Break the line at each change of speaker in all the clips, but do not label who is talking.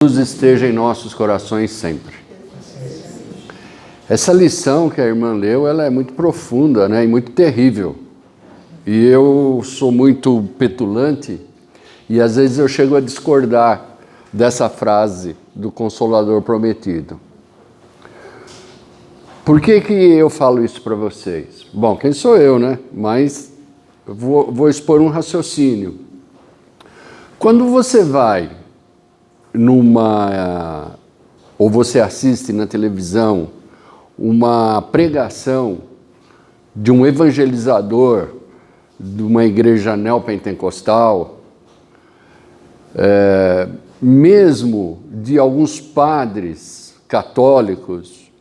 Jesus esteja em nossos corações sempre. Essa lição que a irmã leu, ela é muito profunda, né, e muito terrível. E eu sou muito petulante e às vezes eu chego a discordar dessa frase do Consolador Prometido. Por que eu falo isso para vocês? Bom, quem sou eu, né? Mas eu vou expor um raciocínio. Quando você vai ou você assiste na televisão uma pregação de um evangelizador de uma igreja neopentecostal, mesmo de alguns padres católicos,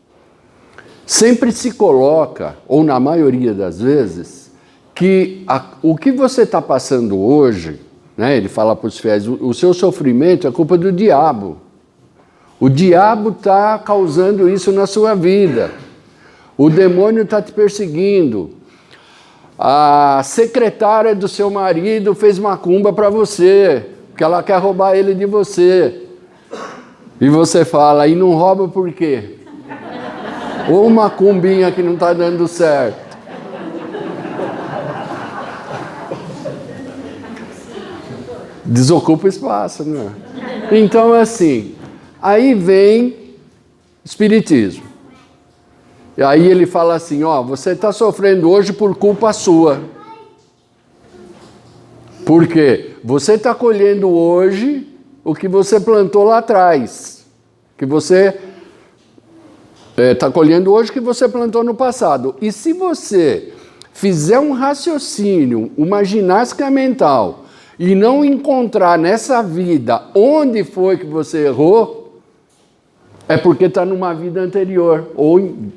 sempre se coloca, ou na maioria das vezes, que o que você está passando hoje, né, ele fala para os fiéis, o seu sofrimento é culpa do diabo. O diabo está causando isso na sua vida. O demônio está te perseguindo. A secretária do seu marido fez macumba para você, porque ela quer roubar ele de você. E você fala, e não rouba por quê? Ou uma cumbinha que não está dando certo. Desocupa o espaço, né? Então, assim, aí vem Espiritismo. E aí ele fala assim, ó, você está sofrendo hoje por culpa sua. Por quê? Você está colhendo hoje o que você plantou lá atrás. Que você está colhendo hoje o que você plantou no passado. E se você fizer um raciocínio, uma ginástica mental, e não encontrar nessa vida onde foi que você errou, é porque está numa vida anterior, ou em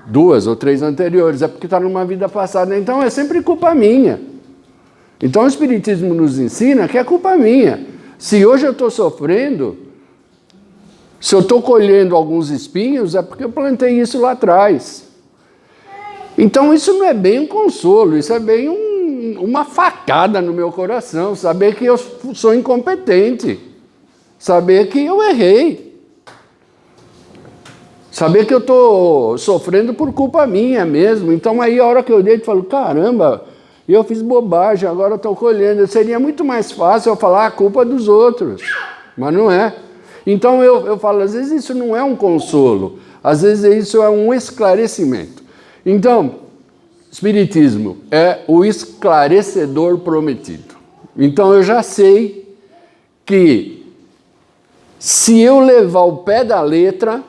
2 ou 3 anteriores, é porque está numa vida passada. Então é sempre culpa minha. Então o Espiritismo nos ensina que é culpa minha. Se hoje eu estou sofrendo, se eu estou colhendo alguns espinhos, é porque eu plantei isso lá atrás. Então isso não é bem um consolo, isso é bem uma facada no meu coração, saber que eu sou incompetente, saber que eu errei, saber que eu estou sofrendo por culpa minha mesmo. Então aí a hora que eu deito, eu falo, caramba, eu fiz bobagem, agora eu estou colhendo. Seria muito mais fácil eu falar a culpa dos outros, mas não é. Então eu falo, às vezes isso não é um consolo, às vezes isso é um esclarecimento. Então, Espiritismo é o esclarecedor prometido. Então eu já sei que se eu levar o pé da letra,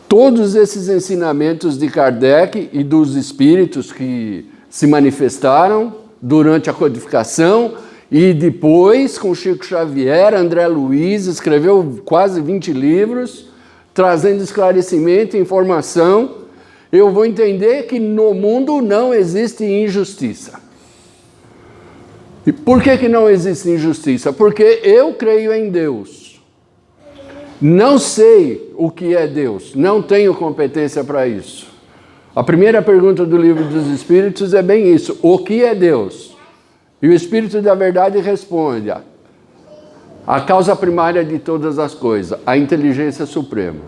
todos esses ensinamentos de Kardec e dos espíritos que se manifestaram durante a codificação e depois com Chico Xavier, André Luiz, escreveu quase 20 livros, trazendo esclarecimento e informação, eu vou entender que no mundo não existe injustiça. E por que não existe injustiça? Porque eu creio em Deus. Não sei o que é Deus, não tenho competência para isso. A primeira pergunta do Livro dos Espíritos é bem isso: o que é Deus? E o Espírito da Verdade responde: a causa primária de todas as coisas, a inteligência suprema.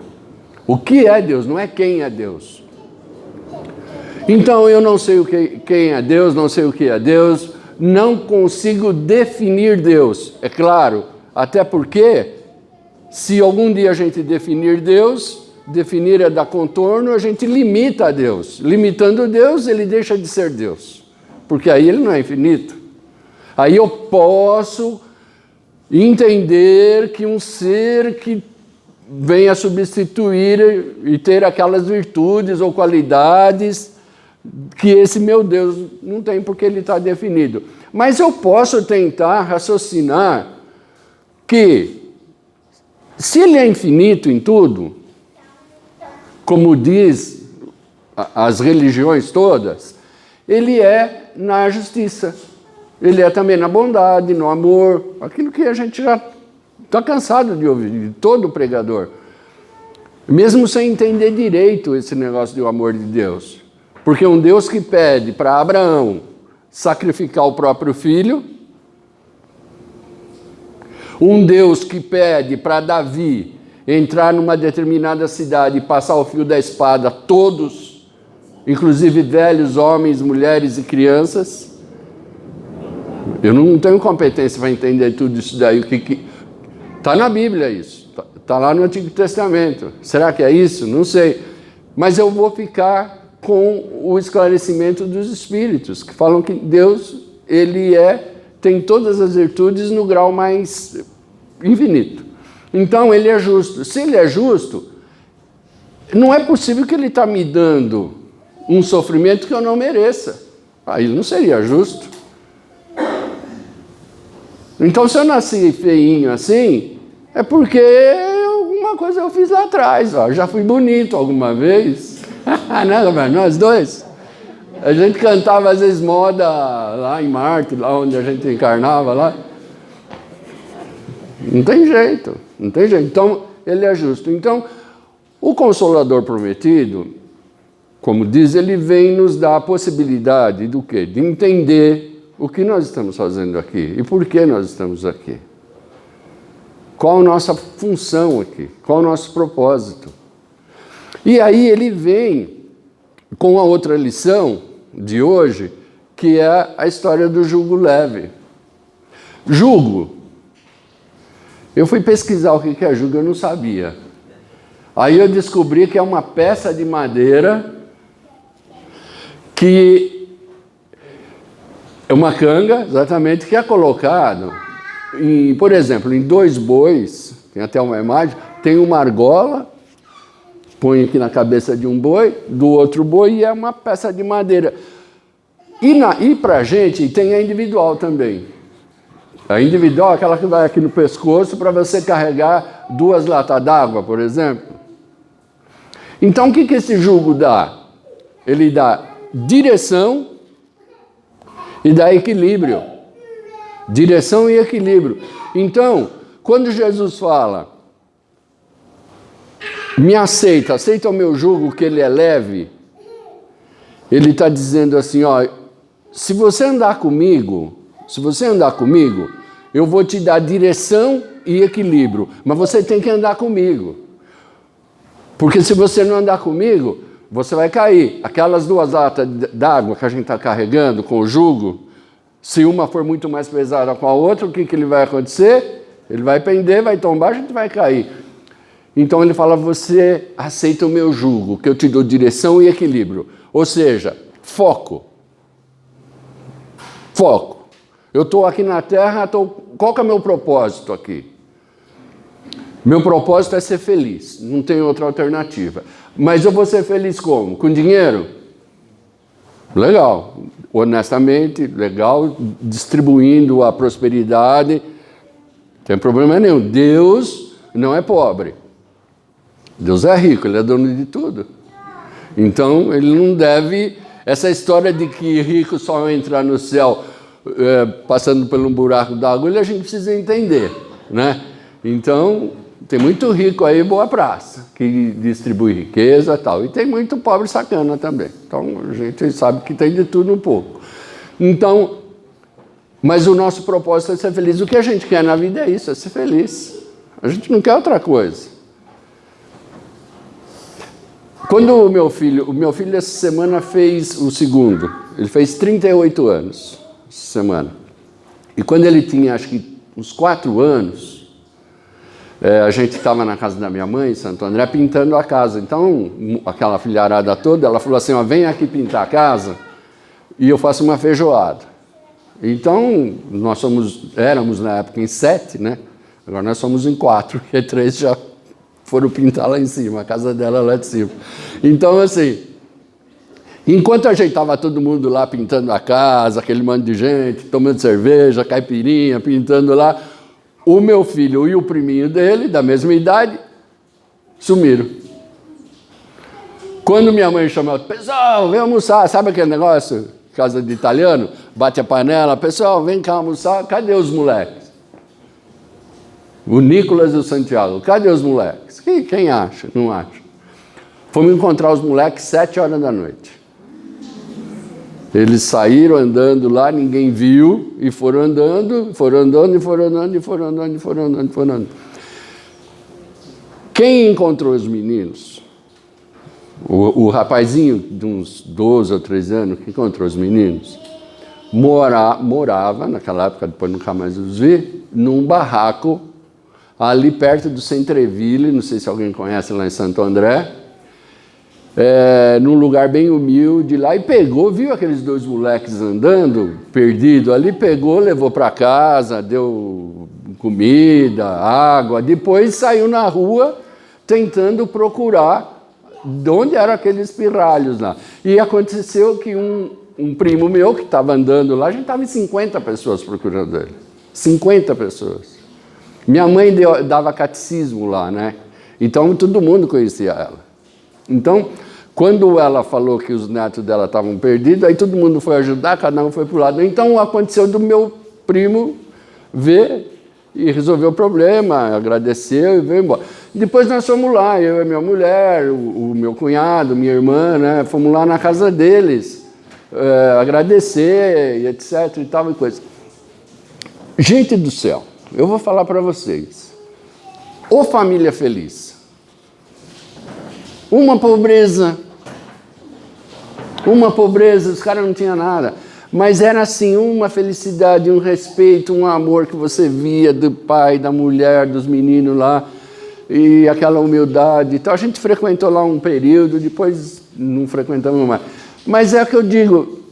O que é Deus? Não é quem é Deus. Então eu não sei quem é Deus, não sei o que é Deus, não consigo definir Deus. É claro, até porque se algum dia a gente definir Deus, definir é dar contorno, a gente limita a Deus. Limitando Deus, ele deixa de ser Deus, porque aí ele não é infinito. Aí eu posso entender que um ser que venha substituir e ter aquelas virtudes ou qualidades que esse meu Deus não tem, porque ele está definido. Mas eu posso tentar raciocinar que, se ele é infinito em tudo, como diz as religiões todas, ele é na justiça, ele é também na bondade, no amor, aquilo que a gente já está cansado de ouvir, de todo pregador, mesmo sem entender direito esse negócio do amor de Deus. Porque um Deus que pede para Abraão sacrificar o próprio filho, Um Deus que pede para Davi entrar numa determinada cidade e passar o fio da espada, todos, inclusive velhos, homens, mulheres e crianças. Eu não tenho competência para entender tudo isso daí. Está na Bíblia isso, está lá no Antigo Testamento. Será que é isso? Não sei. Mas eu vou ficar com o esclarecimento dos Espíritos, que falam que Deus, ele tem todas as virtudes no grau mais infinito. Então, ele é justo. Se ele é justo, não é possível que ele está me dando um sofrimento que eu não mereça. Aí não seria justo. Então, se eu nasci feinho assim, é porque alguma coisa eu fiz lá atrás. Ó. Já fui bonito alguma vez. Não, nós dois. A gente cantava às vezes moda lá em Marte, lá onde a gente encarnava lá. Não tem jeito. Então, ele é justo. Então, o Consolador prometido, como diz, ele vem nos dar a possibilidade do quê? De entender o que nós estamos fazendo aqui e por que nós estamos aqui. Qual a nossa função aqui? Qual o nosso propósito? E aí ele vem com a outra lição de hoje, que é a história do jugo leve. Jugo. Eu fui pesquisar o que é jugo, eu não sabia. Aí eu descobri que é uma peça de madeira que é uma canga, exatamente, que é colocado, por exemplo, em 2 bois, tem até uma imagem, tem uma argola, põe aqui na cabeça de um boi, do outro boi, e é uma peça de madeira. E para a gente tem a individual também. A individual é aquela que vai aqui no pescoço para você carregar 2 latas d'água, por exemplo. Então, o que esse jugo dá? Ele dá direção e dá equilíbrio. Direção e equilíbrio. Então, quando Jesus fala, me aceita o meu jugo que ele é leve, ele está dizendo assim, ó, se você andar comigo, eu vou te dar direção e equilíbrio, mas você tem que andar comigo. Porque se você não andar comigo, você vai cair. Aquelas 2 latas d'água que a gente está carregando com o jugo, se uma for muito mais pesada com a outra, o que ele vai acontecer? Ele vai pender, vai tombar, a gente vai cair. Então ele fala, você aceita o meu jugo, que eu te dou direção e equilíbrio. Ou seja, foco. Foco. Eu estou aqui na Terra, qual que é o meu propósito aqui? Meu propósito é ser feliz, não tem outra alternativa. Mas eu vou ser feliz como? Com dinheiro? Legal, honestamente, legal, distribuindo a prosperidade, não tem problema nenhum. Deus não é pobre, Deus é rico, ele é dono de tudo. Então, ele não deve... Essa história de que rico só entra no céu passando por um buraco d'água, a gente precisa entender, né? Então, tem muito rico aí, boa praça, que distribui riqueza e tal. E tem muito pobre sacana também. Então, a gente sabe que tem de tudo um pouco. Então, mas o nosso propósito é ser feliz. O que a gente quer na vida é isso, é ser feliz. A gente não quer outra coisa. Quando o meu filho essa semana fez o segundo, ele fez 38 anos essa semana. E quando ele tinha, acho que uns 4 anos, a gente estava na casa da minha mãe, em Santo André, pintando a casa. Então, aquela filharada toda, ela falou assim, ó, vem aqui pintar a casa e eu faço uma feijoada. Então, nós éramos na época em 7, né? Agora nós somos em 4, porque 3 já foram pintar lá em cima, a casa dela lá de cima. Então, assim, enquanto a gente estava todo mundo lá pintando a casa, aquele monte de gente, tomando cerveja, caipirinha, pintando lá, o meu filho e o priminho dele, da mesma idade, sumiram. Quando minha mãe chamou, pessoal, vem almoçar, sabe aquele negócio, casa de italiano, bate a panela, pessoal, vem cá almoçar, cadê os moleques? O Nicolas e o Santiago, cadê os moleques? Quem acha? Não acha. Fomos encontrar os moleques 7 horas da noite. Eles saíram andando lá, ninguém viu, e foram andando, e foram andando, e foram andando, e foram andando, e foram andando, e foram andando. Quem encontrou os meninos? O rapazinho de uns 12 ou 13 anos que encontrou os meninos morava, naquela época, depois nunca mais os vi, num barraco ali perto do Centreville, não sei se alguém conhece lá em Santo André, num lugar bem humilde lá, e pegou, viu aqueles dois moleques andando, perdido ali, pegou, levou para casa, deu comida, água, depois saiu na rua tentando procurar de onde eram aqueles pirralhos lá. E aconteceu que um primo meu que estava andando lá, a gente estava em 50 pessoas procurando ele. 50 pessoas. Minha mãe dava catecismo lá, né? Então todo mundo conhecia ela. Então, quando ela falou que os netos dela estavam perdidos, aí todo mundo foi ajudar, cada um foi para o lado. Então aconteceu do meu primo ver e resolveu o problema, agradeceu e veio embora. Depois nós fomos lá, eu e minha mulher, o meu cunhado, minha irmã, né? Fomos lá na casa deles, agradecer, e etc. e tal e coisa. Gente do céu, eu vou falar para vocês. Ô família feliz. Uma pobreza, os caras não tinham nada. Mas era assim, uma felicidade, um respeito, um amor que você via do pai, da mulher, dos meninos lá, e aquela humildade. Então a gente frequentou lá um período, depois não frequentamos mais. Mas é o que eu digo,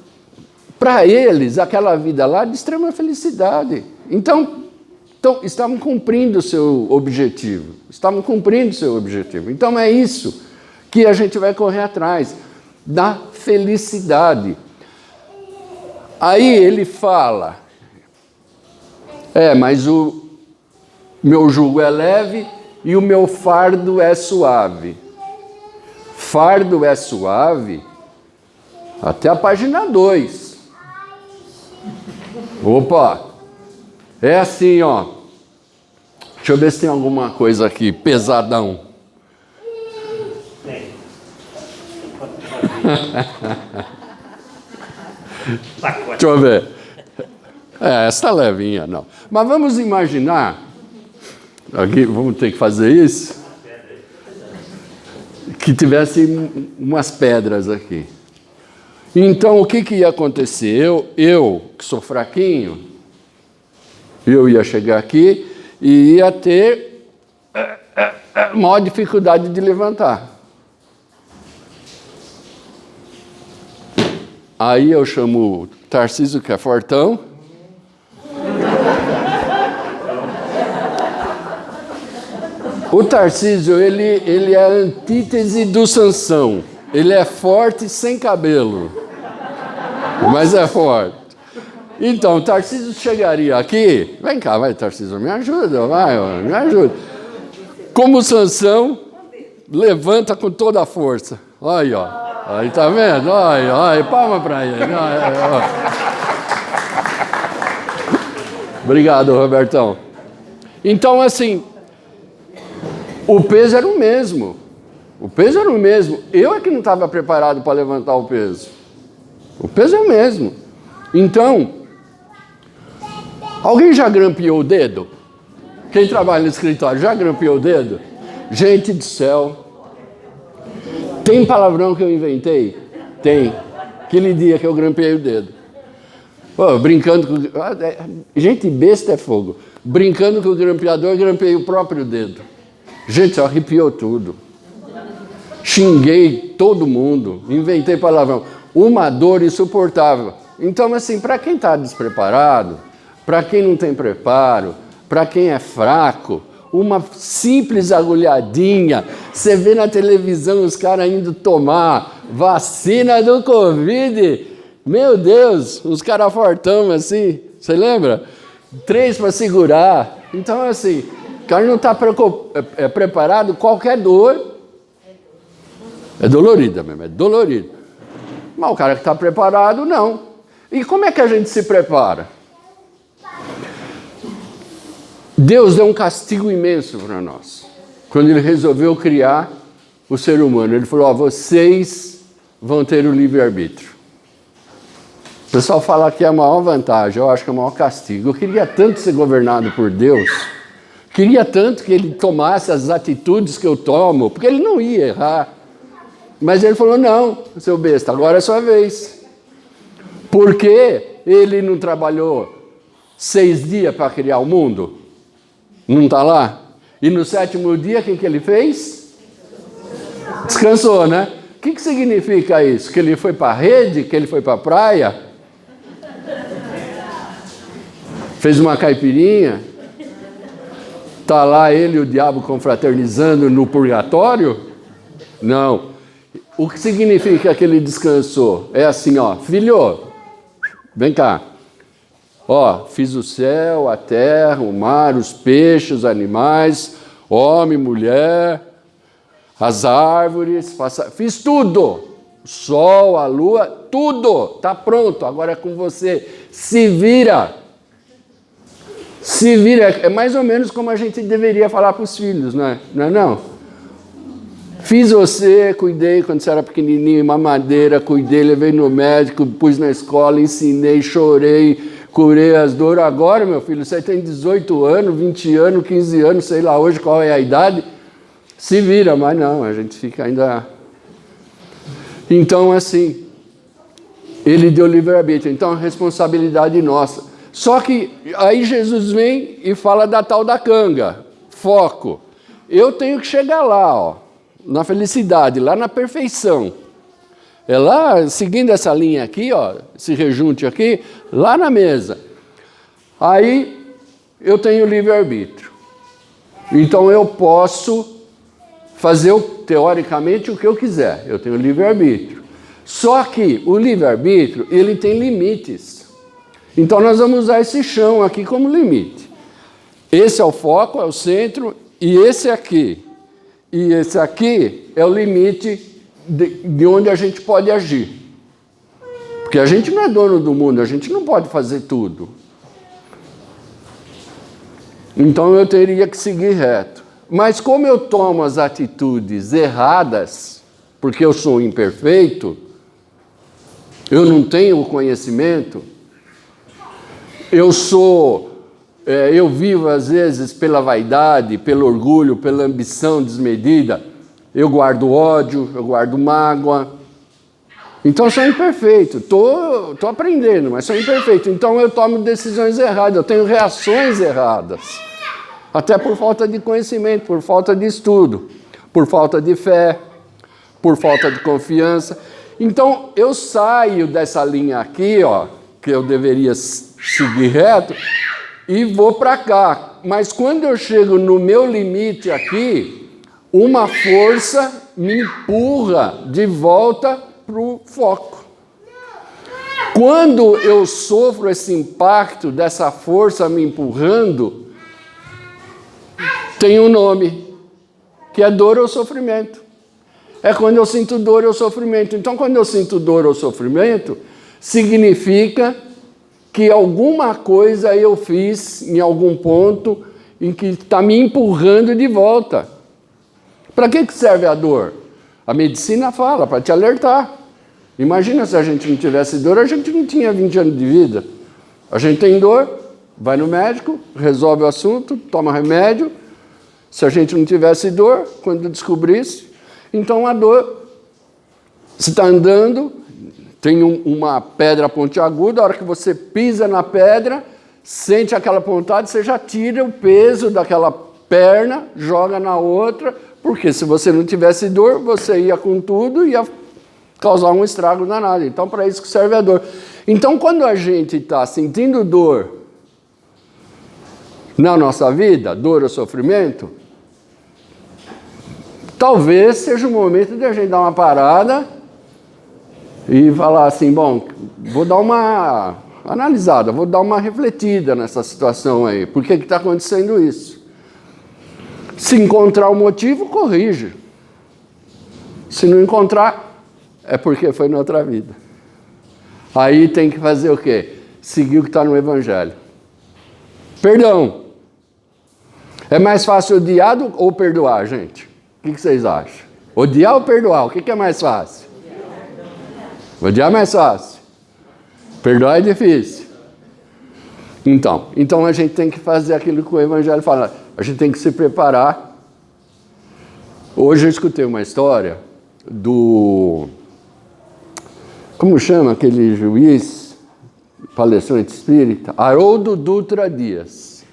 para eles, aquela vida lá de extrema felicidade. Então estavam cumprindo o seu objetivo. Então é isso que a gente vai correr atrás, da felicidade. Aí ele fala, mas o meu jugo é leve e o meu fardo é suave. Fardo é suave até a página 2. Opa! É assim, ó. Deixa eu ver se tem alguma coisa aqui, pesadão. Tem. Deixa eu ver. Essa tá levinha, não. Mas vamos imaginar, aqui vamos ter que fazer isso, que tivesse umas pedras aqui. Então, o que ia acontecer? Eu, que sou fraquinho, eu ia chegar aqui e ia ter maior dificuldade de levantar. Aí eu chamo o Tarcísio, que é fortão. O Tarcísio, ele é a antítese do Sansão. Ele é forte sem cabelo, mas é forte. Então, o Tarcísio chegaria aqui. Vem cá, vai, Tarcísio, me ajuda, vai, me ajuda. Como o Sansão, levanta com toda a força. Olha, ó. Aí, tá vendo? Olha, palma para ele. Obrigado, Robertão. Então, assim, o peso era o mesmo. Eu é que não estava preparado para levantar o peso. O peso é o mesmo. Então, alguém já grampeou o dedo? Quem trabalha no escritório já grampeou o dedo? Gente do céu. Tem palavrão que eu inventei? Tem. Aquele dia que eu grampeei o dedo. Pô, brincando com... Gente besta é fogo. Brincando com o grampeador, grampeei o próprio dedo. Gente, arrepiou tudo. Xinguei todo mundo. Inventei palavrão. Uma dor insuportável. Então, assim, para quem está despreparado, para quem não tem preparo, para quem é fraco, uma simples agulhadinha, você vê na televisão os caras indo tomar vacina do Covid, meu Deus, os caras fortão assim, você lembra? 3 para segurar. Então, assim, o cara não está preparado, qualquer dor é dolorida mesmo, é dolorido. Mas o cara que está preparado, não. E como é que a gente se prepara? Deus deu um castigo imenso para nós. Quando Ele resolveu criar o ser humano, Ele falou, vocês vão ter o livre-arbítrio. O pessoal fala que é a maior vantagem, eu acho que é o maior castigo. Eu queria tanto ser governado por Deus, queria tanto que Ele tomasse as atitudes que eu tomo, porque Ele não ia errar. Mas Ele falou, não, seu besta, agora é sua vez. Porque Ele não trabalhou 6 dias para criar o mundo? Não está lá? E no 7º dia, o que Ele fez? Descansou, né? O que significa isso? Que Ele foi para a rede? Que Ele foi para a praia? Fez uma caipirinha? Está lá Ele e o diabo confraternizando no purgatório? Não. O que significa que Ele descansou? É assim, ó, filho, vem cá. Ó, fiz o céu, a terra, o mar, os peixes, os animais, homem, mulher, as árvores, fiz tudo. O sol, a lua, tudo. Está pronto, agora é com você. Se vira. Se vira. É mais ou menos como a gente deveria falar para os filhos, não é? Não é não? Fiz você, cuidei quando você era pequenininho, mamadeira, cuidei, levei no médico, pus na escola, ensinei, chorei, curei as dores. Agora, meu filho, você tem 18 anos, 20 anos, 15 anos, sei lá hoje qual é a idade, se vira, mas não, a gente fica ainda... Então, assim, Ele deu livre-arbítrio, então a responsabilidade nossa. Só que aí Jesus vem e fala da tal da canga, foco. Eu tenho que chegar lá, ó, na felicidade, lá na perfeição. É lá, seguindo essa linha aqui, ó, esse rejunte aqui, lá na mesa. Aí eu tenho livre-arbítrio. Então eu posso fazer, teoricamente, o que eu quiser. Eu tenho livre-arbítrio. Só que o livre-arbítrio, ele tem limites. Então nós vamos usar esse chão aqui como limite. Esse é o foco, é o centro, e esse aqui. E esse aqui é o limite de onde a gente pode agir. Porque a gente não é dono do mundo, a gente não pode fazer tudo. Então eu teria que seguir reto. Mas como eu tomo as atitudes erradas, porque eu sou imperfeito, eu não tenho o conhecimento, eu vivo às vezes pela vaidade, pelo orgulho, pela ambição desmedida, eu guardo ódio, eu guardo mágoa. Então eu sou imperfeito, estou aprendendo, mas sou imperfeito. Então eu tomo decisões erradas, eu tenho reações erradas. Até por falta de conhecimento, por falta de estudo, por falta de fé, por falta de confiança. Então eu saio dessa linha aqui, ó, que eu deveria seguir reto, e vou para cá. Mas quando eu chego no meu limite aqui, uma força me empurra de volta para o foco. Quando eu sofro esse impacto dessa força me empurrando, tem um nome, que é dor ou sofrimento. É quando eu sinto dor ou sofrimento. Então, quando eu sinto dor ou sofrimento, significa que alguma coisa eu fiz em algum ponto em que está me empurrando de volta. Para que serve a dor? A medicina fala, para te alertar. Imagina se a gente não tivesse dor, a gente não tinha 20 anos de vida. A gente tem dor, vai no médico, resolve o assunto, toma remédio. Se a gente não tivesse dor, quando descobrisse, então a dor, você está andando, tem uma pedra pontiaguda, a hora que você pisa na pedra, sente aquela pontada, você já tira o peso daquela perna, joga na outra, porque se você não tivesse dor, você ia com tudo e ia causar um estrago danado. Então, para isso que serve a dor. Então, quando a gente está sentindo dor na nossa vida, dor ou sofrimento, talvez seja o momento de a gente dar uma parada e falar assim, bom, vou dar uma analisada, vou dar uma refletida nessa situação aí. Por que está acontecendo isso? Se encontrar o motivo, corrige. Se não encontrar, é porque foi na outra vida. Aí tem que fazer o quê? Seguir o que está no Evangelho. Perdão. É mais fácil odiar ou perdoar, gente? O que vocês acham? Odiar ou perdoar? O que é mais fácil? Odiar é mais fácil. Perdoar é difícil. Então a gente tem que fazer aquilo que o Evangelho fala. A gente tem que se preparar. Hoje eu escutei uma história do... Como chama aquele juiz, palestrante espírita? Haroldo Dutra Dias.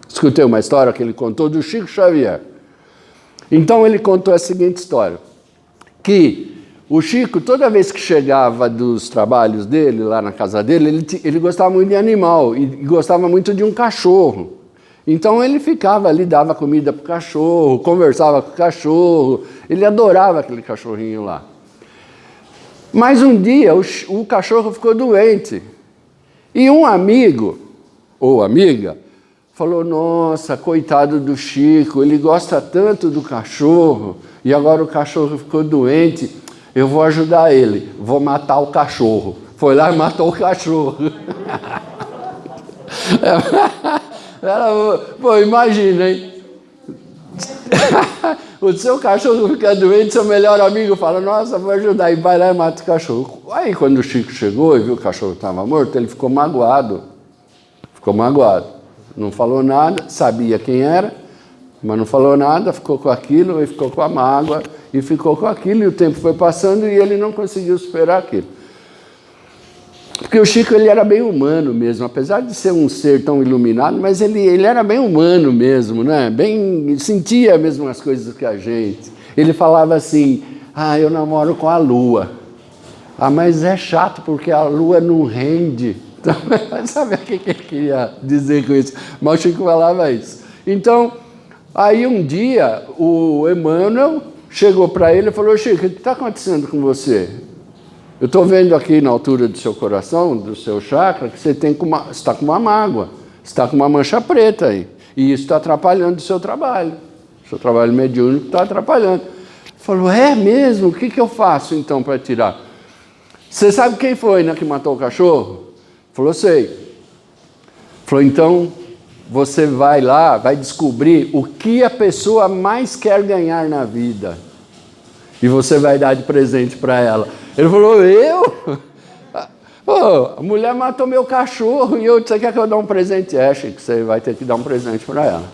Escutei uma história que ele contou do Chico Xavier. Então ele contou a seguinte história. Que o Chico, toda vez que chegava dos trabalhos dele, lá na casa dele, ele gostava muito de animal e gostava muito de um cachorro. Então ele ficava ali, dava comida para o cachorro, conversava com o cachorro, ele adorava aquele cachorrinho lá. Mas um dia o cachorro ficou doente e um amigo ou amiga falou, nossa, coitado do Chico, ele gosta tanto do cachorro e agora o cachorro ficou doente, eu vou ajudar ele, vou matar o cachorro. Foi lá e matou o cachorro. Pô, imagina, hein? O seu cachorro fica doente, seu melhor amigo fala, nossa, vou ajudar, e vai lá e mata o cachorro. Aí quando o Chico chegou e viu que o cachorro estava morto, ele ficou magoado. Não falou nada, sabia quem era, mas não falou nada, ficou com aquilo, e ficou com a mágoa, e ficou com aquilo, e o tempo foi passando e ele não conseguiu superar aquilo. Porque o Chico, ele era bem humano mesmo, apesar de ser um ser tão iluminado, mas ele era bem humano mesmo, né? Sentia mesmo as coisas que a gente. Ele falava assim, eu namoro com a lua. Mas é chato porque a lua não rende. Então, sabe o que ele queria dizer com isso? Mas o Chico falava isso. Então, aí um dia, o Emmanuel chegou para ele e falou, Chico, o que está acontecendo com você? Eu estou vendo aqui na altura do seu coração, do seu chakra, que você está com uma mágoa, está com uma mancha preta aí. E isso está atrapalhando o seu trabalho. O seu trabalho mediúnico está atrapalhando. Ele falou, é mesmo? O que eu faço então para tirar? Você sabe quem foi, né, que matou o cachorro? Ele falou, sei. Falou, então você vai lá, vai descobrir o que a pessoa mais quer ganhar na vida. E você vai dar de presente para ela. Ele falou, eu? A mulher matou meu cachorro e você quer que eu dê um presente? Chico, você vai ter que dar um presente para ela.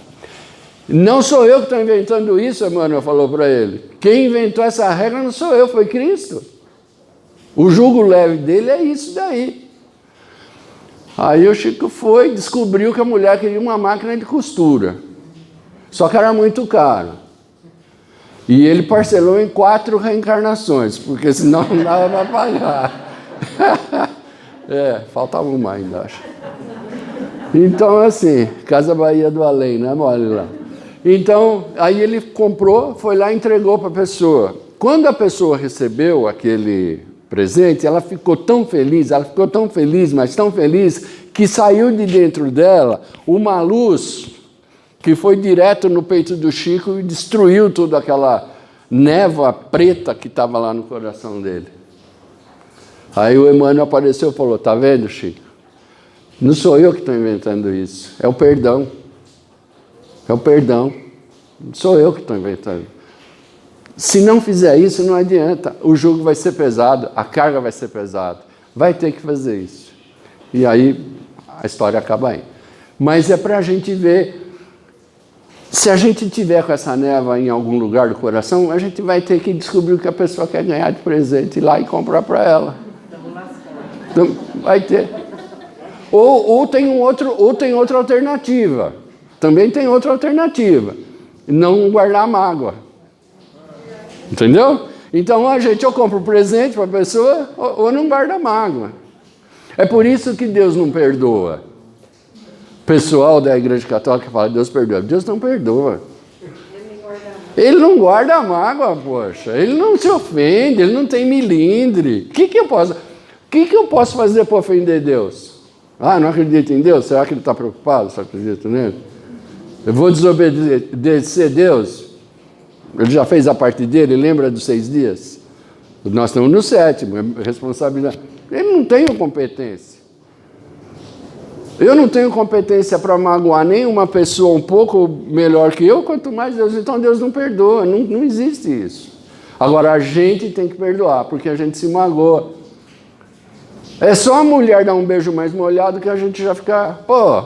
Não sou eu que estou inventando isso, Emmanuel falou para ele. Quem inventou essa regra não sou eu, foi Cristo. O jugo leve dele é isso daí. Aí o Chico foi, descobriu que a mulher queria uma máquina de costura. Só que era muito caro. E ele parcelou em 4 reencarnações, porque senão não dava para pagar. Faltava uma ainda, acho. Então, assim, Casa Bahia do Além, né, mole lá. Então, aí ele comprou, foi lá e entregou para a pessoa. Quando a pessoa recebeu aquele presente, ela ficou tão feliz, mas tão feliz, que saiu de dentro dela uma luz que foi direto no peito do Chico e destruiu toda aquela névoa preta que estava lá no coração dele. Aí o Emmanuel apareceu e falou, tá vendo, Chico? Não sou eu que estou inventando isso, é o perdão. É o perdão. Não sou eu que estou inventando. Se não fizer isso, não adianta. O jugo vai ser pesado, a carga vai ser pesada. Vai ter que fazer isso. E aí a história acaba aí. Mas é para a gente ver. Se a gente tiver com essa névoa em algum lugar do coração, a gente vai ter que descobrir o que a pessoa quer ganhar de presente, ir lá e comprar para ela. Então, vai ter. Ou tem outra alternativa. Também tem outra alternativa. Não guardar mágoa. Entendeu? Então a gente ou compra um presente para a pessoa ou não guarda mágoa. É por isso que Deus não perdoa. O pessoal da Igreja Católica fala, Deus perdoa. Deus não perdoa. Ele não guarda mágoa, poxa. Ele não se ofende, ele não tem milindre. O que eu posso fazer para ofender Deus? Não acredito em Deus? Será que ele está preocupado? Você acredita nele? Eu vou desobedecer Deus? Ele já fez a parte dele, lembra dos 6 dias? Nós estamos no 7º, é responsabilidade. Ele não tem competência. Eu não tenho competência para magoar nenhuma pessoa um pouco melhor que eu, quanto mais Deus. Então Deus não perdoa, não existe isso. Agora a gente tem que perdoar, porque a gente se magoa. É só a mulher dar um beijo mais molhado que a gente já fica, pô,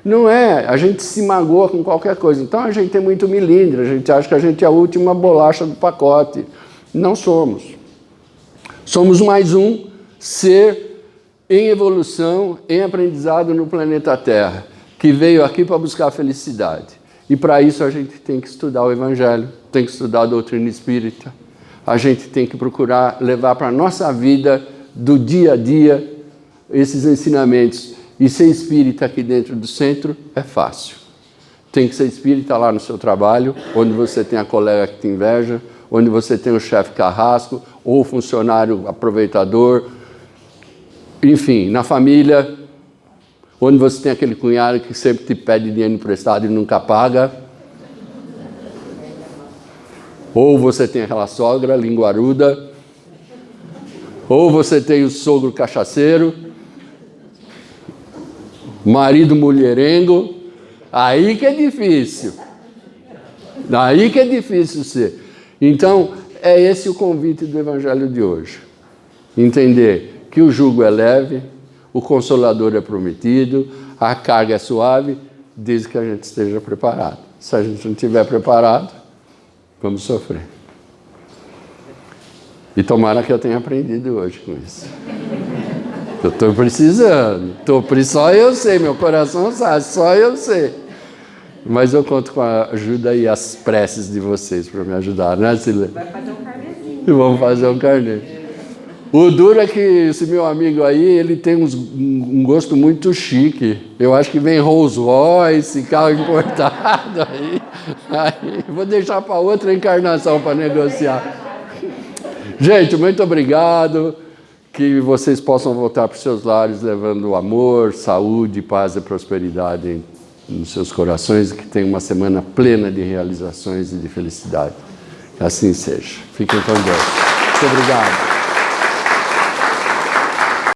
não é, a gente se magoa com qualquer coisa. Então a gente é muito milindre, a gente acha que a gente é a última bolacha do pacote. Não somos. Somos mais um ser em evolução, em aprendizado no planeta Terra, que veio aqui para buscar a felicidade. E para isso a gente tem que estudar o Evangelho, tem que estudar a doutrina espírita, a gente tem que procurar levar para a nossa vida, do dia a dia, esses ensinamentos. E ser espírita aqui dentro do centro é fácil. Tem que ser espírita lá no seu trabalho, onde você tem a colega que te inveja, onde você tem o chefe carrasco, ou o funcionário aproveitador, enfim, na família, onde você tem aquele cunhado que sempre te pede dinheiro emprestado e nunca paga, ou você tem aquela sogra linguaruda, ou você tem o sogro cachaceiro, marido mulherengo, aí que é difícil. Aí que é difícil ser. Então, é esse o convite do Evangelho de hoje. Entender que o jugo é leve, o Consolador é prometido, a carga é suave, desde que a gente esteja preparado. Se a gente não estiver preparado, vamos sofrer. E tomara que eu tenha aprendido hoje com isso. Eu estou precisando. Só eu sei, meu coração sabe, só eu sei. Mas eu conto com a ajuda e as preces de vocês para me ajudar, né, Silene?
Vai fazer um carnezinho.
Vamos fazer um carnê. O duro é que esse meu amigo aí, ele tem um gosto muito chique. Eu acho que vem Rolls Royce, carro importado aí vou deixar para outra encarnação para negociar. Gente, muito obrigado. Que vocês possam voltar para os seus lares levando amor, saúde, paz e prosperidade nos seus corações e que tenham uma semana plena de realizações e de felicidade. Que assim seja. Fiquem com Deus. Muito obrigado.